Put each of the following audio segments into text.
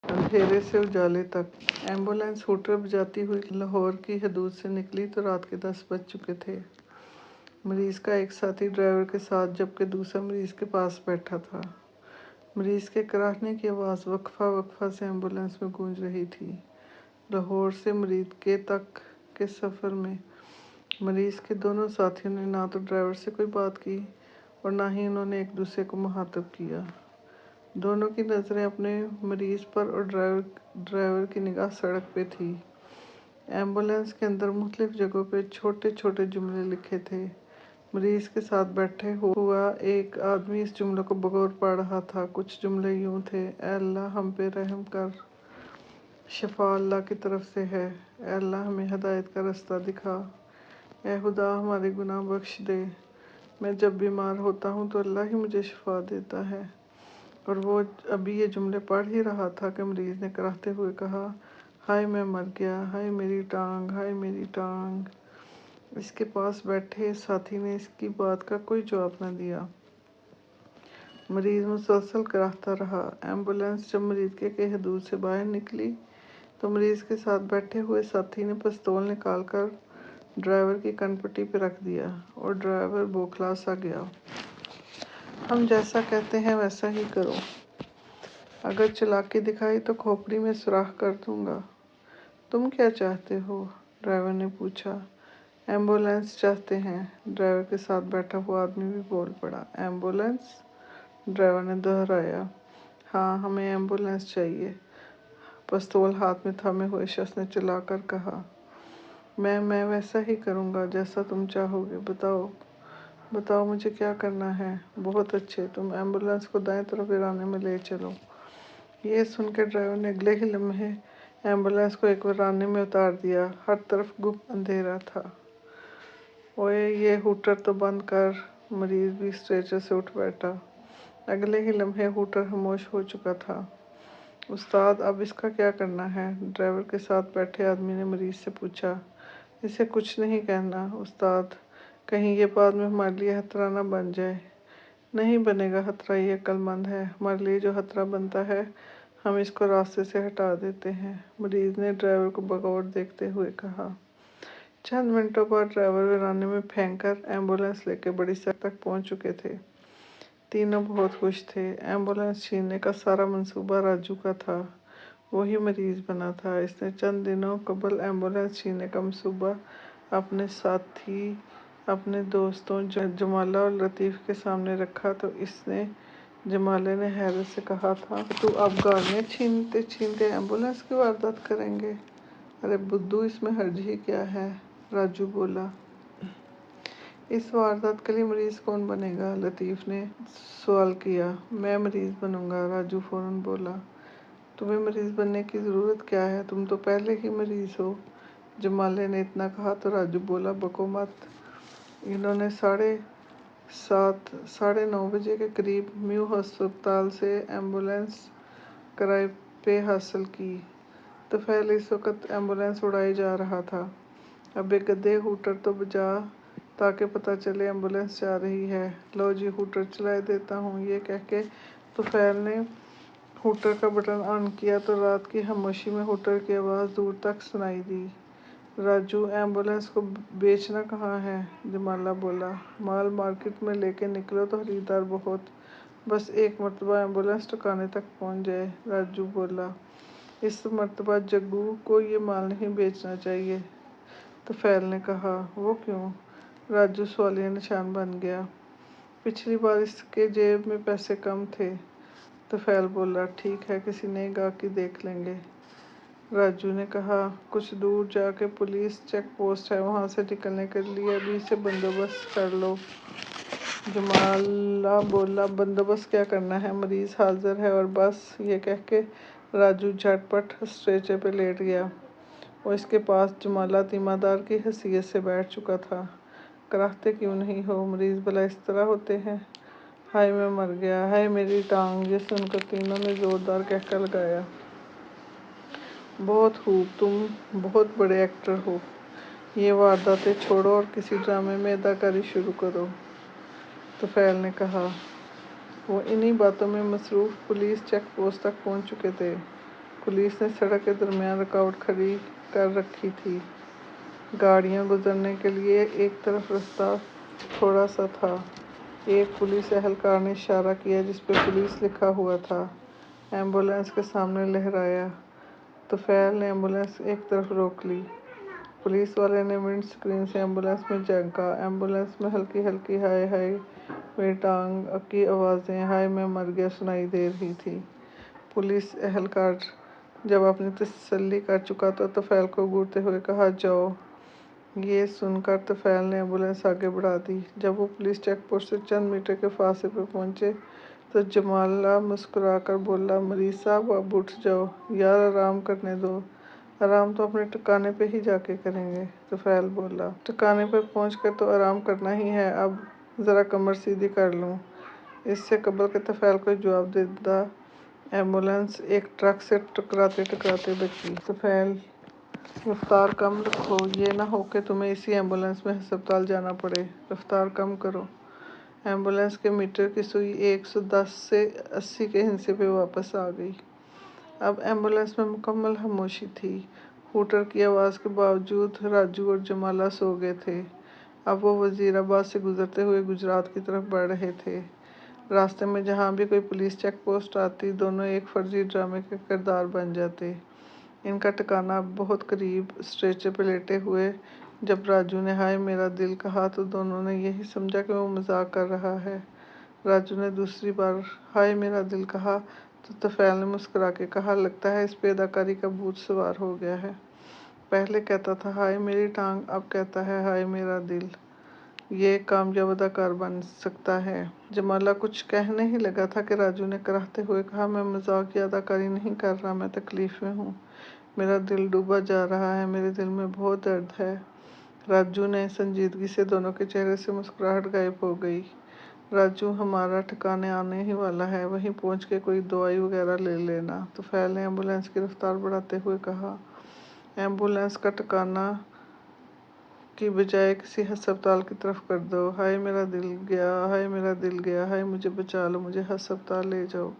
अंधेरे से उजाले तक। एम्बुलेंस हूटर बजाती हुई लाहौर की हदूद से निकली तो रात के 10 बज चुके थे। मरीज का एक साथी ड्राइवर के साथ जबकि दूसरा मरीज के पास बैठा था। मरीज के कराहने की आवाज़ वक्फा वक्फा से एम्बुलेंस में गूंज रही थी। लाहौर से मरीज के तक के सफ़र में मरीज के दोनों साथियों ने ना तो ड्राइवर से कोई बात की और ना ही उन्होंने एक दूसरे को मुखातब किया। दोनों की नज़रें अपने मरीज पर और ड्राइवर की निगाह सड़क पे थी। एम्बुलेंस के अंदर मुख्तलिफ जगहों पे छोटे छोटे जुमले लिखे थे। मरीज के साथ बैठे हुआ एक आदमी इस जुमलों को बगौर पढ़ रहा था। कुछ जुमले यूं थे: ऐ अल्लाह हम पे रहम कर, शफा अल्लाह की तरफ से है, ऐ अल्लाह हमें हिदायत का रास्ता दिखा, ऐ खुदा हमारे गुनाह बख्श दे, मैं जब बीमार होता हूँ तो अल्लाह ही मुझे शफा देता है। और वो अभी ये जुमले पढ़ ही रहा था कि मरीज ने कराहते हुए कहा, हाय मैं मर गया, हाय मेरी टांग, हाय मेरी टांग। इसके पास बैठे साथी ने इसकी बात का कोई जवाब न दिया। मरीज मुसलसल कराहता रहा। एम्बुलेंस जब मरीज के हदूद से बाहर निकली तो मरीज के साथ बैठे हुए साथी ने पिस्तौल निकाल कर ड्राइवर की कनपट्टी पर रख दिया और ड्राइवर बौखला सा गया। हम जैसा कहते हैं वैसा ही करो, अगर चालाकी दिखाई तो खोपड़ी में सुराख कर दूंगा। तुम क्या चाहते हो? ड्राइवर ने पूछा। एम्बुलेंस चाहते हैं, ड्राइवर के साथ बैठा हुआ आदमी भी बोल पड़ा। एम्बुलेंस? ड्राइवर ने दोहराया। हाँ, हमें एम्बुलेंस चाहिए, पिस्तौल हाथ में थामे हुए शख्स ने चिल्लाकर कहा। मैं वैसा ही करूँगा जैसा तुम चाहोगे। बताओ मुझे क्या करना है? बहुत अच्छे, तुम एम्बुलेंस को दाएं तरफ वीराने में ले चलो। ये सुनकर ड्राइवर ने अगले ही लम्हे एम्बुलेंस को एक वीराने में उतार दिया। हर तरफ गुप अंधेरा था। ओए ये हूटर तो बंद कर। मरीज भी स्ट्रेचर से उठ बैठा। अगले ही लम्हे हूटर खामोश हो चुका था। उस्ताद, अब इसका क्या करना है? ड्राइवर के साथ बैठे आदमी ने मरीज से पूछा। इसे कुछ नहीं कहना उस्ताद, कहीं ये बाद में हमारे लिए खतरा ना बन जाए। नहीं बनेगा खतरा, ये अक्लमंद है। हमारे लिए जो खतरा बनता है हम इसको रास्ते से हटा देते हैं, मरीज ने ड्राइवर को बगौर देखते हुए कहा। चंद मिनटों बाद ड्राइवर वीराने में फेंक कर एम्बुलेंस लेकर बड़ी सड़क तक पहुंच चुके थे। तीनों बहुत खुश थे। एम्बुलेंस छीनने का सारा मंसूबा राजू का था। वही मरीज बना था। इसने चंद दिनों कबल एम्बुलेंस छीनने का मंसूबा अपने साथी, अपने दोस्तों जमाला और लतीफ़ के सामने रखा तो जमाले ने हैरत से कहा था, तू अब गाड़ियाँ छीनते छीनते एम्बुलेंस की वारदात करेंगे? अरे बुद्धू, इसमें हर्ज ही क्या है? राजू बोला। इस वारदात के लिए मरीज कौन बनेगा? लतीफ़ ने सवाल किया। मैं मरीज बनूंगा, राजू फौरन बोला। तुम्हें मरीज बनने की ज़रूरत क्या है? तुम तो पहले ही मरीज हो। जमाले ने इतना कहा तो राजू बोला, बको मत। इन्होंने 9:30 के करीब म्यू अस्पताल से एम्बुलेंस किराए पे हासिल की। तफैल इस वक्त एम्बुलेंस उड़ाई जा रहा था। अब एक गधे हूटर तो बजा ताकि पता चले एम्बुलेंस जा रही है। लो जी, हूटर चला देता हूँ। ये कह के तफैल ने हूटर का बटन ऑन किया तो रात की खामोशी में हूटर की आवाज़ दूर तक सुनाई दी। राजू, एम्बुलेंस को बेचना कहाँ है? जमाला बोला। माल मार्केट में लेके निकलो तो खरीदार बहुत, बस एक मरतबा एम्बुलेंस ठिकाने तक पहुँच जाए, राजू बोला। इस मरतबा जग्गू को ये माल नहीं बेचना चाहिए, तफैल ने कहा। वो क्यों? राजू सवालिया निशान बन गया। पिछली बार इसके जेब में पैसे कम थे, तफैल बोला। ठीक है, किसी नई गाहक की देख लेंगे, राजू ने कहा। कुछ दूर जाके पुलिस चेक पोस्ट है, वहाँ से निकलने के लिए अभी से बंदोबस्त कर लो, जमाला बोला। बंदोबस्त क्या करना है? मरीज हाजिर है और बस। ये कह के राजू झटपट स्ट्रेचर पे लेट गया और इसके पास जमाला तीमारदार की हैसियत से बैठ चुका था। कराहते क्यों नहीं हो? मरीज भला इस तरह होते हैं? हाय मैं मर गया, हाय मेरी टांग। ये सुनकर तीनों ने जोरदार कहकर लगाया। बहुत खूब, तुम बहुत बड़े एक्टर हो। ये वारदातें छोड़ो और किसी ड्रामे में अदाकारी शुरू करो, तफैल ने कहा। वो इन्हीं बातों में मसरूफ़ पुलिस चेक पोस्ट तक पहुंच चुके थे। पुलिस ने सड़क के दरमियान रुकावट खड़ी कर रखी थी। गाड़ियां गुजरने के लिए एक तरफ रास्ता थोड़ा सा था। एक पुलिस एहलकार ने इशारा किया जिस पे पुलिस लिखा हुआ था। एम्बुलेंस के सामने लहराया। तुफैल ने एम्बुलेंस एक तरफ रोक ली। पुलिस वाले ने विंड स्क्रीन से एम्बुलेंस में झांका। एम्बुलेंस में हल्की हल्की हाय हाय मेरी टांग की आवाज़ें, हाय मैं मर गया, सुनाई दे रही थी। पुलिस एहलकार जब अपनी तसल्ली कर चुका तो तुफैल को घूरते हुए कहा, जाओ। ये सुनकर तुफैल ने एम्बुलेंस आगे बढ़ा दी। जब वो पुलिस चेक पोस्ट से चंद मीटर के फासले पर पहुंचे तो जमाला मुस्कुराकर बोला, मरीज साहब अब उठ जाओ यार, आराम करने दो। आराम तो अपने ठिकाने पे ही जाके करेंगे, तुफैल बोला। ठिकाने पे पहुंचकर तो आराम करना ही है, अब ज़रा कमर सीधी कर लूँ। इससे कबल के तुफैल को जवाब देता एम्बुलेंस एक ट्रक से टकराते टकराते बची। तुफैल, रफ्तार कम रखो, ये ना हो कि तुम्हें इसी एम्बुलेंस में अस्पताल जाना पड़े। रफ्तार कम करो। एम्बुलेंस के मीटर की सुई 110 से 80 के हिस्से पे वापस आ गई। अब एम्बुलेंस में मुकम्मल खामोशी थी। हूटर की आवाज़ के बावजूद राजू और जमाला सो गए थे। अब वो वजीराबाद से गुजरते हुए गुजरात की तरफ बढ़ रहे थे। रास्ते में जहाँ भी कोई पुलिस चेक पोस्ट आती, दोनों एक फर्जी ड्रामे के किरदार बन जाते। इनका ठिकाना अब बहुत करीब। स्ट्रेचर पे लेटे हुए जब राजू ने हाय मेरा दिल कहा तो दोनों ने यही समझा कि वो मजाक कर रहा है। राजू ने दूसरी बार हाय मेरा दिल कहा तो तुफैल ने मुस्कुरा के कहा, लगता है इस पे अदाकारी का भूत सवार हो गया है। पहले कहता था हाय मेरी टांग, अब कहता है हाय मेरा दिल। ये कामयाब अदाकार बन सकता है। जमाला कुछ कहने ही लगा था कि राजू ने कराहते हुए कहा, मैं मजाक या अदाकारी नहीं कर रहा, मैं तकलीफ में हूँ। मेरा दिल डूबा जा रहा है, मेरे दिल में बहुत दर्द है। राजू ने संजीदगी से दोनों के चेहरे से मुस्कुराहट गायब हो गई। राजू, हमारा ठिकाने आने ही वाला है, वहीं पहुंच के कोई दवाई वगैरह ले लेना। तुफैल ने एम्बुलेंस की रफ्तार बढ़ाते हुए कहा। एम्बुलेंस का ठिकाना की बजाय किसी अस्पताल की तरफ कर दो। हाय मेरा दिल गया, हाय मेरा दिल गया, हाय मुझे बचा लो, मुझे अस्पताल ले जाओ,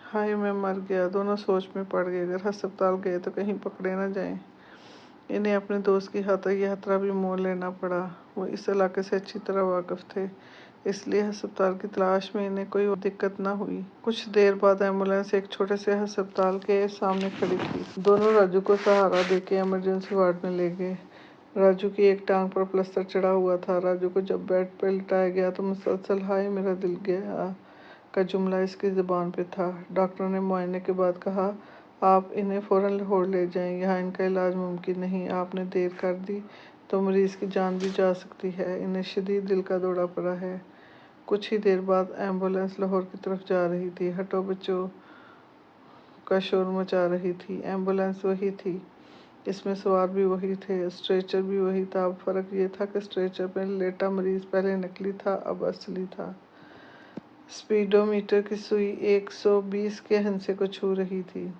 हाय मैं मर गया। दोनों सोच में पड़ गए, अगर अस्पताल गए तो कहीं पकड़े ना जाएं। इन्हें अपने दोस्त की यात्रा भी मोल लेना पड़ा। वो इस इलाके से अच्छी तरह वाकिफ थे, इसलिए अस्पताल की तलाश में इन्हें कोई दिक्कत ना हुई। कुछ देर बाद एम्बुलेंस एक छोटे से अस्पताल के सामने खड़ी थी। दोनों राजू को सहारा देके इमरजेंसी वार्ड में ले गए। राजू की एक टांग पर प्लास्टर चढ़ा हुआ था। राजू को जब बेड पर लिटाया गया तो मुसलसल हाय मेरा दिल गया का जुमला इसकी ज़ुबान पे था। डॉक्टर ने मुआयने के बाद कहा, आप इन्हें फ़ौरन लाहौर ले जाएं, यहाँ इनका इलाज मुमकिन नहीं। आपने देर कर दी तो मरीज़ की जान भी जा सकती है। इन्हें शदीद दिल का दौरा पड़ा है। कुछ ही देर बाद एम्बुलेंस लाहौर की तरफ जा रही थी। हटो बच्चों का शोर मचा रही थी। एम्बुलेंस वही थी, इसमें सवार भी वही थे, स्ट्रेचर भी वही था। अब फ़र्क ये था कि स्ट्रेचर पर लेटा मरीज़ पहले नकली था, अब असली था। स्पीडोमीटर की सुई 120 के हिस्से को छू रही थी।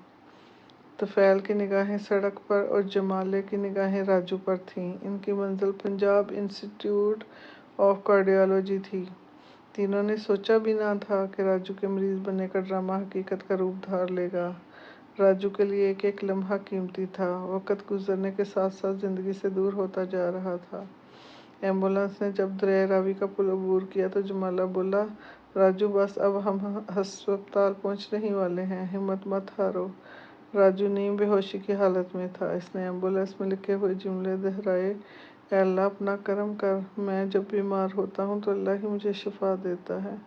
तुफैल की निगाहें सड़क पर और जमाले की निगाहें राजू पर थीं। इनकी मंजिल पंजाब इंस्टीट्यूट ऑफ कार्डियोलॉजी थी। तीनों ने सोचा भी ना था कि राजू के मरीज बनने का ड्रामा हकीकत का रूप धार लेगा। राजू के लिए एक एक लम्हा कीमती था। वक़्त गुजरने के साथ साथ ज़िंदगी से दूर होता जा रहा था। एम्बुलेंस ने जब दरिया रावी का पुल अबूर किया तो जमाला बोला, राजू बस अब हम अस्पताल पहुंचने ही वाले हैं, हिम्मत मत हारो। राजू नीम बेहोशी की हालत में था। इसने एम्बुलेंस में लिखे हुए जुमले दोहराए, ऐ अल्लाह अपना करम कर, मैं जब बीमार होता हूँ तो अल्लाह ही मुझे शिफा देता है।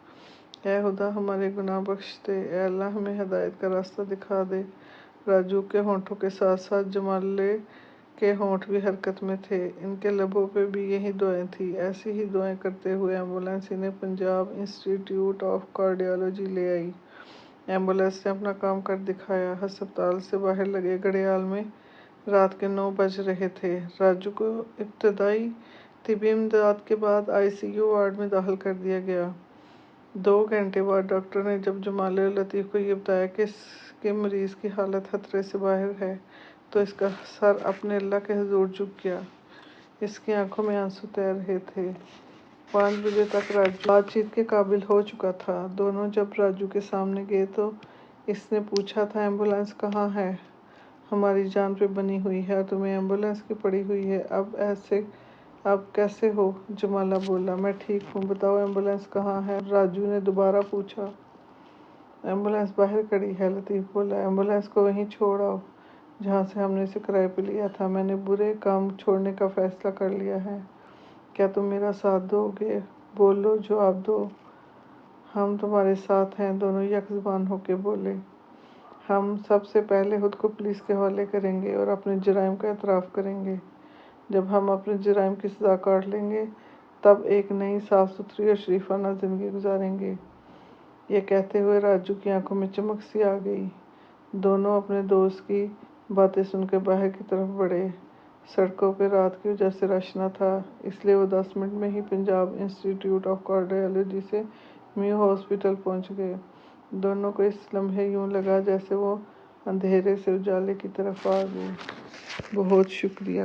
ऐ खुदा हमारे गुनाह बख्श दे, ऐ अल्लाह हमें हिदायत का रास्ता दिखा दे। राजू के होंठों के साथ साथ जमाले के होंठ भी हरकत में थे। इनके लबों पे भी यही दुआएं थी। ऐसी ही दुआएं करते हुए एम्बुलेंस इन्हें पंजाब इंस्टीट्यूट ऑफ कार्डियोलॉजी ले आई। एम्बुलेंस ने अपना काम कर दिखाया। अस्पताल से बाहर लगे घड़ियाल में रात के 9 बज रहे थे। राजू को इब्तदाई तिबी इमदाद के बाद ICU वार्ड में दाखिल कर दिया गया। 2 घंटे बाद डॉक्टर ने जब जमाले और लतीफ़ को ये बताया कि इसके मरीज़ की हालत खतरे से बाहर है तो इसका सर अपने अल्लाह के हुजूर झुक गया। इसकी आंखों में आंसू तैर रहे थे। 5 बजे तक राजू बातचीत के काबिल हो चुका था। दोनों जब राजू के सामने गए तो اس نے پوچھا تھا ایمبولینس کہاں ہے؟ ہماری جان پہ بنی ہوئی ہے اور تمہیں ایمبولینس کی پڑی ہوئی ہے، اب کیسے ہو؟ جمالہ بولا، میں ٹھیک ہوں، بتاؤ ایمبولینس کہاں ہے؟ راجو نے دوبارہ پوچھا۔ ایمبولینس باہر کھڑی ہے، لطیف بولا، ایمبولینس کو وہیں چھوڑ آؤ جہاں سے ہم نے اسے کرائے پہ لیا تھا۔ میں نے برے کام چھوڑنے کا فیصلہ کر لیا ہے، کیا تم میرا ساتھ دو گے؟ بولو، جواب دو۔ ہم تمہارے ساتھ ہیں، دونوں یک زبان ہو کے بولے۔ ہم سب سے پہلے خود کو پولیس کے حوالے کریں گے اور اپنے جرائم کا اعتراف کریں گے۔ جب ہم اپنے جرائم کی سزا کاٹ لیں گے تب ایک نئی صاف ستھری اور شریفانہ زندگی گزاریں گے۔ یہ کہتے ہوئے راجو کی آنکھوں میں چمک سی آ گئی۔ دونوں اپنے دوست کی باتیں سن کے باہر کی طرف بڑھے۔ سڑکوں پہ رات کی وجہ سے رش نہ تھا، اس لیے وہ 10 منٹ میں ہی پنجاب انسٹی ٹیوٹ آف کارڈیالوجی سے میو ہاسپٹل پہنچ گئے۔ دونوں کو اس لمحے یوں لگا جیسے وہ اندھیرے سے اجالے کی طرف آ گئے۔ بہت شکریہ۔